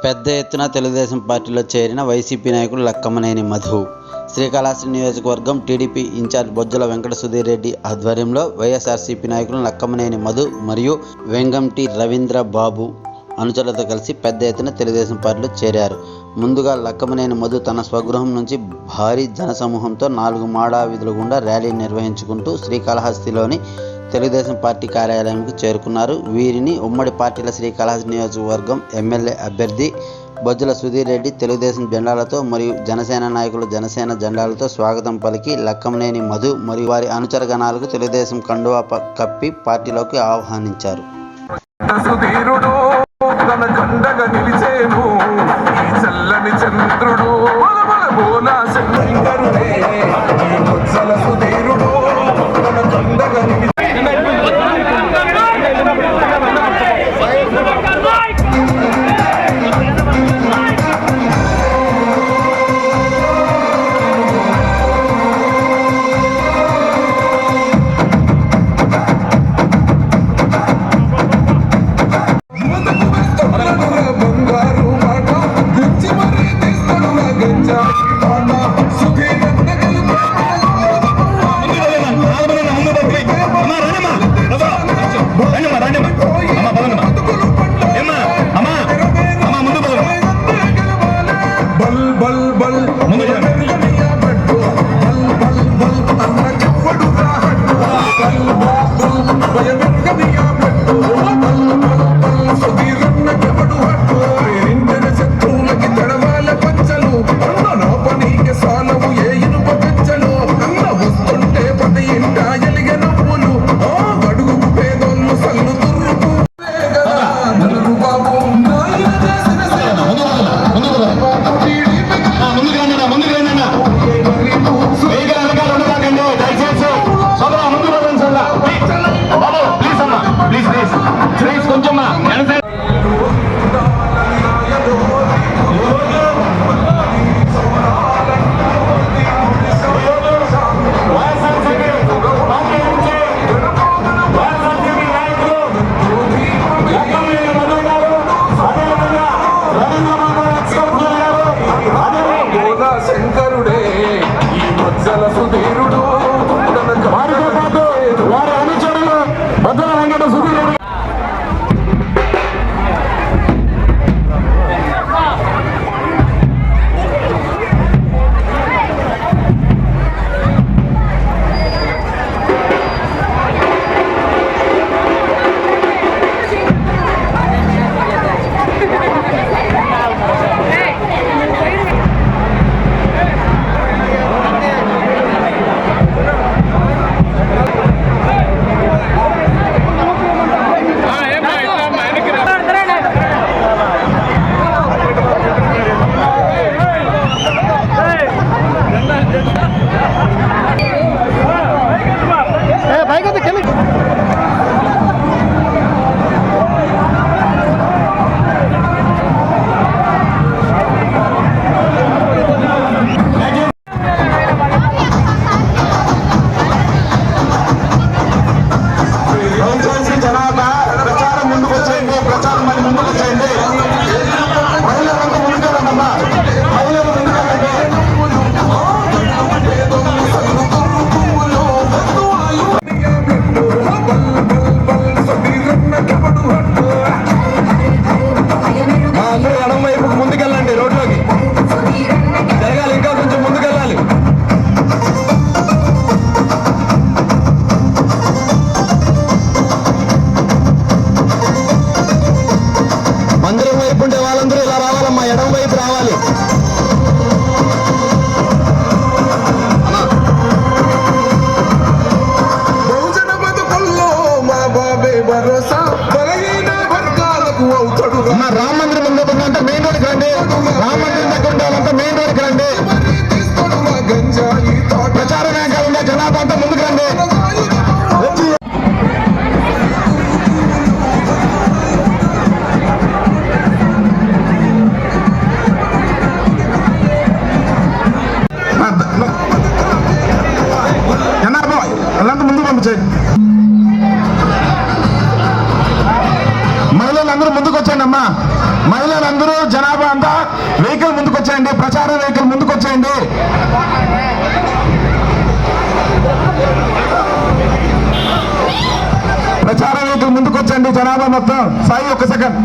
పెద్ద ఎత్తున తెలుగుదేశం పార్టీలో చేరిన వైసీపీ నాయకుడు లక్కమనేని మధు. శ్రీకాళహస్తి నియోజకవర్గం టీడీపీ ఇన్ఛార్జ్ బొజ్జల వెంకట సుధీర్ రెడ్డి ఆధ్వర్యంలో వైఎస్ఆర్సీపీ నాయకులు లక్కమనేని మధు మరియు వెంగంటి రవీంద్ర బాబు అనుచరులతో కలిసి పెద్ద ఎత్తున తెలుగుదేశం పార్టీలో చేరారు. ముందుగా లక్కమనేని మధు తన స్వగృహం నుంచి భారీ జనసమూహంతో 4 మాడా వీధుల గుండా ర్యాలీ నిర్వహించుకుంటూ శ్రీకాళహస్తిలోని తెలుగుదేశం పార్టీ కార్యాలయంకు చేరుకున్నారు. వీరిని ఉమ్మడి పార్టీల శ్రీకాళహస్తి నియోజకవర్గం ఎమ్మెల్యే అభ్యర్థి బొజ్జల సుధీర్ రెడ్డి తెలుగుదేశం జెండాలతో మరియు జనసేన నాయకులు జనసేన జెండాలతో స్వాగతం పలికి లక్కమనేని మధు మరియు వారి అనుచరగణాలకు తెలుగుదేశం కండువా కప్పి పార్టీలోకి ఆహ్వానించారు. ముందుకు జనాభా అంతా వెహికల్ ముందుకు వచ్చేయండి, ప్రచార వెహికల్ ముందుకు వచ్చేయండి. ప్రచార వెహికల్ ముందుకు వచ్చండి జనాభా మొత్తం. సాయి 1 సెకండ్.